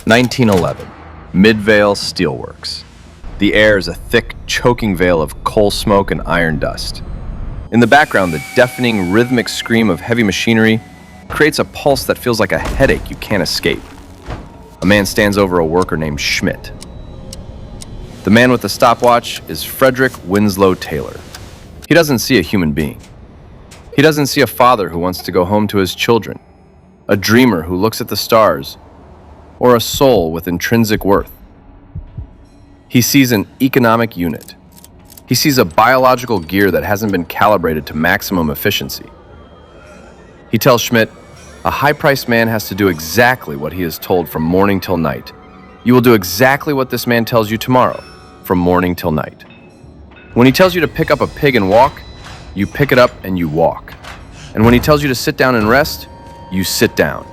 1911, Midvale Steelworks. The air is a thick, choking veil of coal smoke and iron dust. In the background, the deafening, rhythmic scream of heavy machinery creates a pulse that feels like a headache you can't escape. A man stands over a worker named Schmidt. The man with the stopwatch is Frederick Taylor. He doesn't see a human being. He doesn't see a father who wants to go home to his children, a dreamer who looks at the stars, or a soul with intrinsic worth. He sees an economic unit. He sees a biological gear that hasn't been calibrated to maximum efficiency. He tells Schmidt, a high-priced man has to do exactly what he is told from morning till night. You will do exactly what this man tells you tomorrow, from morning till night. When he tells you to pick up a pig and walk, you pick it up and you walk. And when he tells you to sit down and rest, you sit down.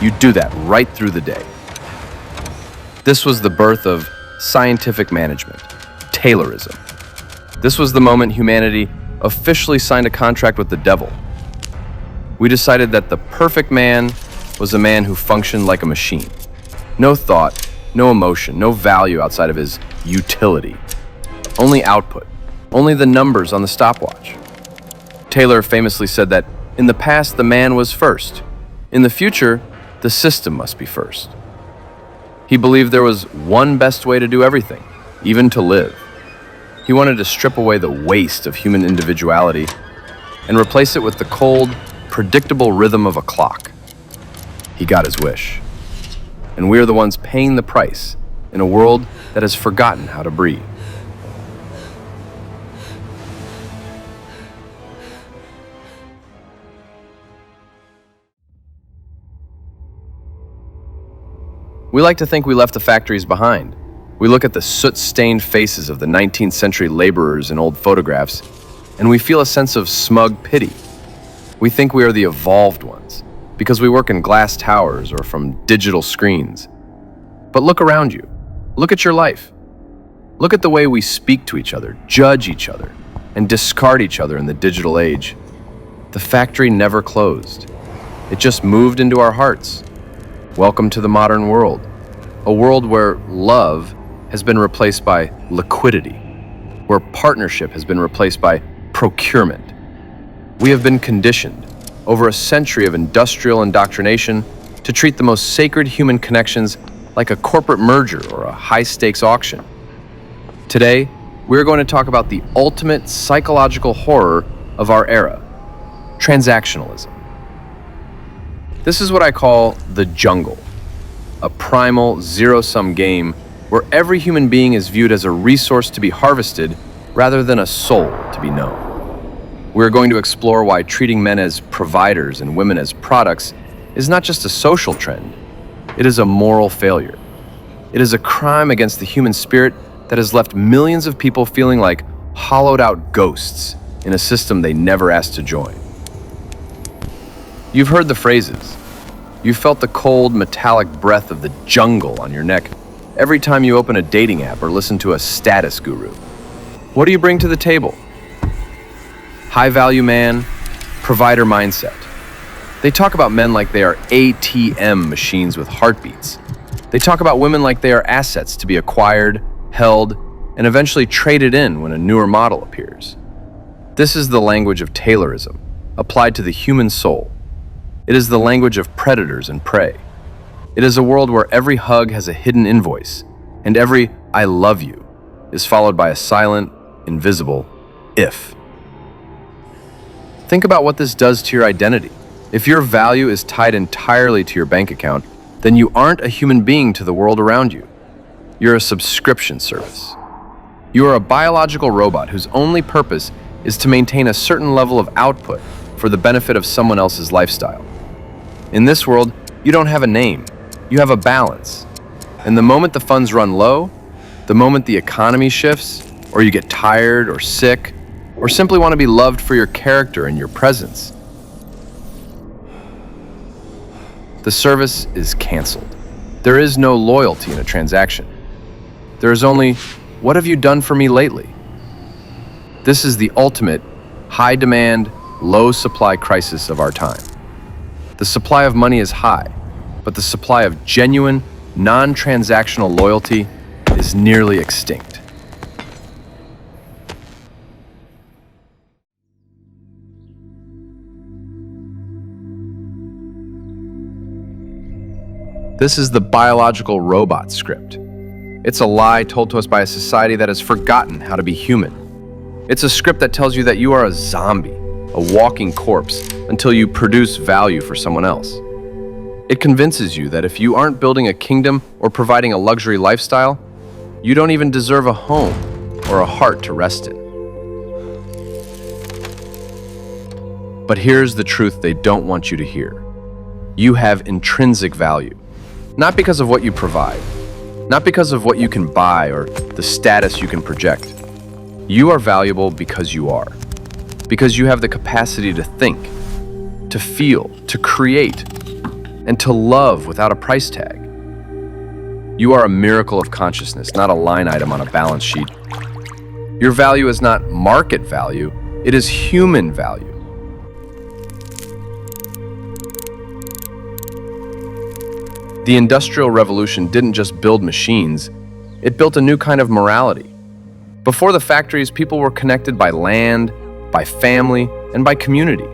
You do that right through the day. This was the birth of scientific management, Taylorism. This was the moment humanity officially signed a contract with the devil. We decided that the perfect man was a man who functioned like a machine. No thought, no emotion, no value outside of his utility. Only output, only the numbers on the stopwatch. Taylor famously said that in the past the man was first. In the future, the system must be first. He believed there was one best way to do everything, even to live. He wanted to strip away the waste of human individuality and replace it with the cold, predictable rhythm of a clock. He got his wish. And we are the ones paying the price in a world that has forgotten how to breathe. We like to think we left the factories behind. We look at the soot-stained faces of the 19th century laborers in old photographs, and we feel a sense of smug pity. We think we are the evolved ones, because we work in glass towers or from digital screens. But look around you. Look at your life. Look at the way we speak to each other, judge each other, and discard each other in the digital age. The factory never closed. It just moved into our hearts. Welcome to the modern world, a world where love has been replaced by liquidity, where partnership has been replaced by procurement. We have been conditioned, over a century of industrial indoctrination, to treat the most sacred human connections like a corporate merger or a high-stakes auction. Today, we're going to talk about the ultimate psychological horror of our era, transactionalism. This is what I call the jungle, a primal, zero-sum game where every human being is viewed as a resource to be harvested rather than a soul to be known. We're going to explore why treating men as providers and women as products is not just a social trend, it is a moral failure. It is a crime against the human spirit that has left millions of people feeling like hollowed-out ghosts in a system they never asked to join. You've heard the phrases. You felt the cold, metallic breath of the jungle on your neck every time you open a dating app or listen to a status guru. What do you bring to the table? High-value man, provider mindset. They talk about men like they are ATM machines with heartbeats. They talk about women like they are assets to be acquired, held, and eventually traded in when a newer model appears. This is the language of Taylorism, applied to the human soul. It is the language of predators and prey. It is a world where every hug has a hidden invoice, and every "I love you" is followed by a silent, invisible "if." Think about what this does to your identity. If your value is tied entirely to your bank account, then you aren't a human being to the world around you. You're a subscription service. You are a biological robot whose only purpose is to maintain a certain level of output for the benefit of someone else's lifestyle. In this world, you don't have a name, you have a balance. And the moment the funds run low, the moment the economy shifts, or you get tired or sick, or simply want to be loved for your character and your presence, the service is canceled. There is no loyalty in a transaction. There is only, "What have you done for me lately?" This is the ultimate high-demand, low-supply crisis of our time. The supply of money is high, but the supply of genuine, Non-transactional loyalty is nearly extinct. This is the biological robot script. It's a lie told to us by a society that has forgotten how to be human. It's a script that tells you that you are a zombie, a walking corpse, until you produce value for someone else. It convinces you that if you aren't building a kingdom or providing a luxury lifestyle, you don't even deserve a home or a heart to rest in. But here's the truth they don't want you to hear. You have intrinsic value. Not because of what you provide, not because of what you can buy or the status you can project. You are valuable because you are. Because you have the capacity to think, to feel, to create, and to love without a price tag. You are a miracle of consciousness, not a line item on a balance sheet. Your value is not market value, it is human value. The Industrial Revolution didn't just build machines, it built a new kind of morality. Before the factories, people were connected by land, by family, and by community.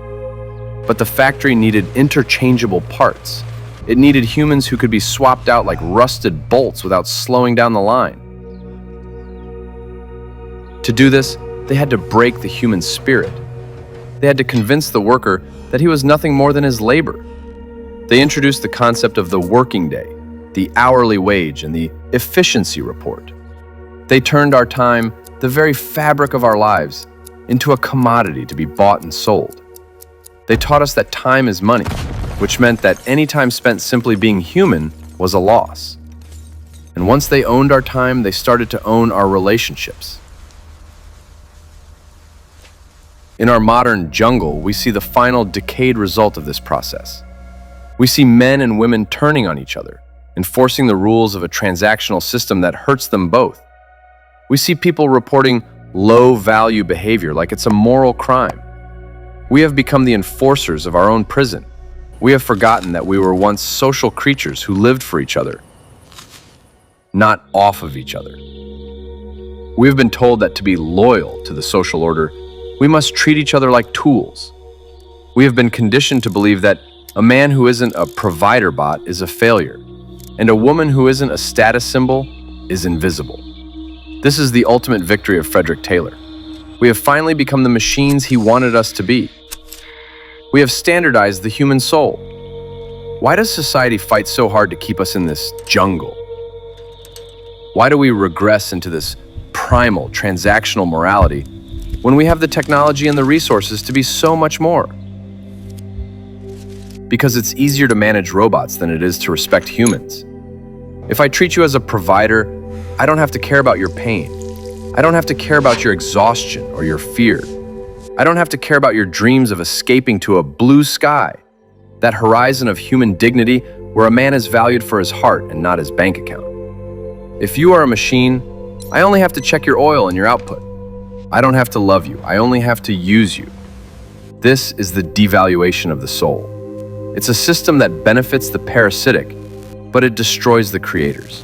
But the factory needed interchangeable parts. It needed humans who could be swapped out like rusted bolts without slowing down the line. To do this, they had to break the human spirit. They had to convince the worker that he was nothing more than his labor. They introduced the concept of the working day, the hourly wage, and the efficiency report. They turned our time, the very fabric of our lives, into a commodity to be bought and sold. They taught us that time is money, which meant that any time spent simply being human was a loss. And once they owned our time, they started to own our relationships. In our modern jungle, we see the final decayed result of this process. We see men and women turning on each other, enforcing the rules of a transactional system that hurts them both. We see people reporting low-value behavior like it's a moral crime. We have become the enforcers of our own prison. We have forgotten that we were once social creatures who lived for each other, not off of each other. We have been told that to be loyal to the social order, we must treat each other like tools. We have been conditioned to believe that a man who isn't a provider bot is a failure, and a woman who isn't a status symbol is invisible. This is the ultimate victory of Frederick Taylor. We have finally become the machines he wanted us to be. We have standardized the human soul. Why does society fight so hard to keep us in this jungle? Why do we regress into this primal, transactional morality when we have the technology and the resources to be so much more? Because it's easier to manage robots than it is to respect humans. If I treat you as a provider, I don't have to care about your pain. I don't have to care about your exhaustion or your fear. I don't have to care about your dreams of escaping to a blue sky, that horizon of human dignity where a man is valued for his heart and not his bank account. If you are a machine, I only have to check your oil and your output. I don't have to love you. I only have to use you. This is the devaluation of the soul. It's a system that benefits the parasitic, but it destroys the creators.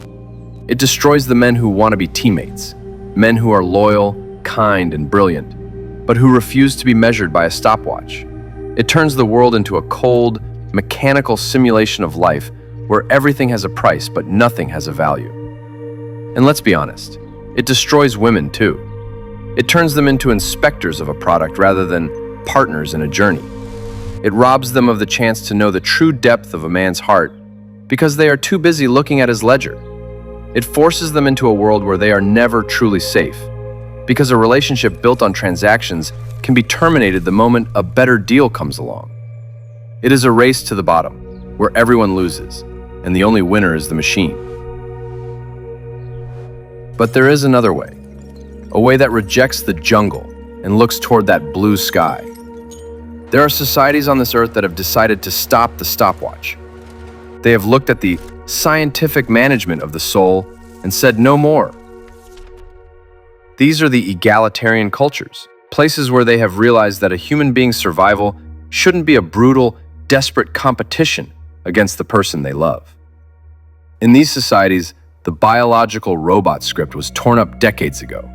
It destroys the men who want to be teammates, men who are loyal, kind, and brilliant, but who refuse to be measured by a stopwatch. It turns the world into a cold, mechanical simulation of life where everything has a price but nothing has a value. And let's be honest, it destroys women too. It turns them into inspectors of a product rather than partners in a journey. It robs them of the chance to know the true depth of a man's heart because they are too busy looking at his ledger. It forces them into a world where they are never truly safe, because a relationship built on transactions can be terminated the moment a better deal comes along. It is a race to the bottom, where everyone loses, and the only winner is the machine. But there is another way, a way that rejects the jungle and looks toward that blue sky. There are societies on this earth that have decided to stop the stopwatch. They have looked at the scientific management of the soul and said no more. These are the egalitarian cultures, places where they have realized that a human being's survival shouldn't be a brutal, desperate competition against the person they love. In these societies, the biological robot script was torn up decades ago.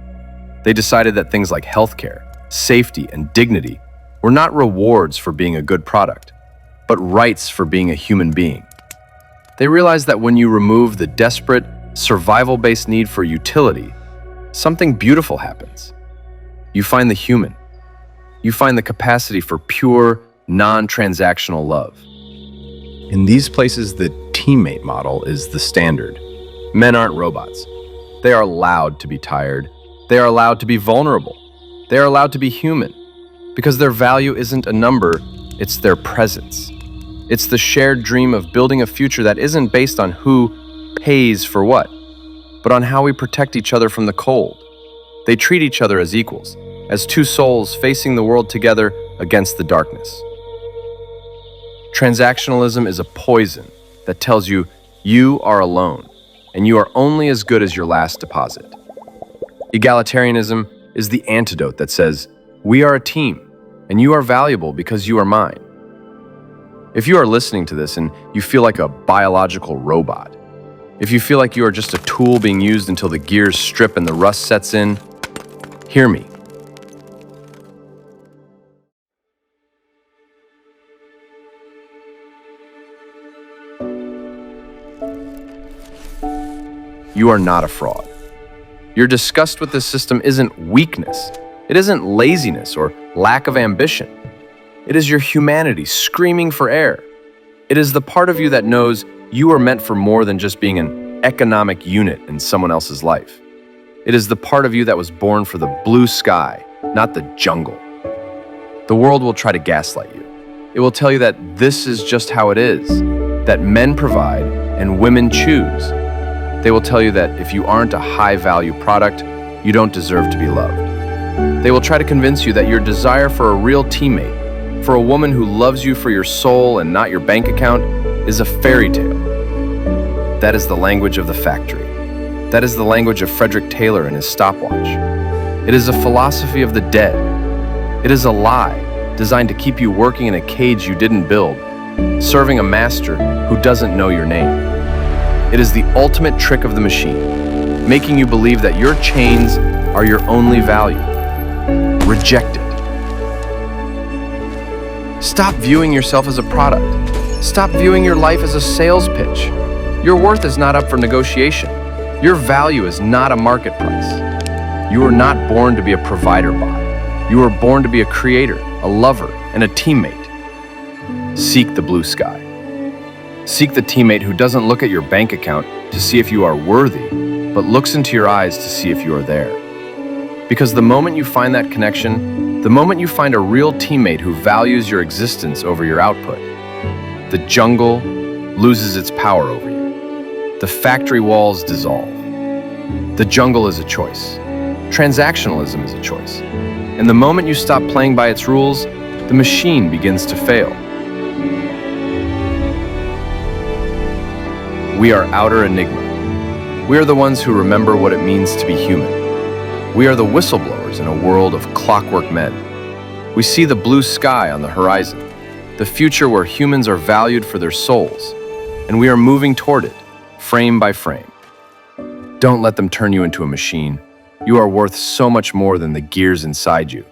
They decided that things like healthcare, safety, and dignity were not rewards for being a good product, but rights for being a human being. They realized that when you remove the desperate, survival-based need for utility, something beautiful happens. You find the human. You find the capacity for pure, non-transactional love. In these places, the teammate model is the standard. Men aren't robots. They are allowed to be tired. They are allowed to be vulnerable. They are allowed to be human. Because their value isn't a number, it's their presence. It's the shared dream of building a future that isn't based on who pays for what, but on how we protect each other from the cold. They treat each other as equals, as two souls facing the world together against the darkness. Transactionalism is a poison that tells you you are alone, and you are only as good as your last deposit. Egalitarianism is the antidote that says, we are a team, and you are valuable because you are mine. If you are listening to this and you feel like a biological robot, if you feel like you are just a tool being used until the gears strip and the rust sets in, hear me. You are not a fraud. Your disgust with this system isn't weakness. It isn't laziness or lack of ambition. It is your humanity screaming for air. It is the part of you that knows you are meant for more than just being an economic unit in someone else's life. It is the part of you that was born for the blue sky, not the jungle. The world will try to gaslight you. It will tell you that this is just how it is, that men provide and women choose. They will tell you that if you aren't a high-value product, you don't deserve to be loved. They will try to convince you that your desire for a real teammate, for a woman who loves you for your soul and not your bank account, is a fairy tale. That is the language of the factory. That is the language of Frederick Taylor and his stopwatch. It is a philosophy of the dead. It is a lie designed to keep you working in a cage you didn't build, serving a master who doesn't know your name. It is the ultimate trick of the machine, making you believe that your chains are your only value. Reject it. Stop viewing yourself as a product. Stop viewing your life as a sales pitch. Your worth is not up for negotiation. Your value is not a market price. You were not born to be a provider bot. You were born to be a creator, a lover, and a teammate. Seek the blue sky. Seek the teammate who doesn't look at your bank account to see if you are worthy, but looks into your eyes to see if you are there. Because the moment you find that connection, the moment you find a real teammate who values your existence over your output, the jungle loses its power over you. The factory walls dissolve. The jungle is a choice. Transactionalism is a choice. And the moment you stop playing by its rules, the machine begins to fail. We are Outer Enigma. We are the ones who remember what it means to be human. We are the whistleblowers in a world of clockwork men. We see the blue sky on the horizon, the future where humans are valued for their souls, and we are moving toward it, frame by frame. Don't let them turn you into a machine. You are worth so much more than the gears inside you.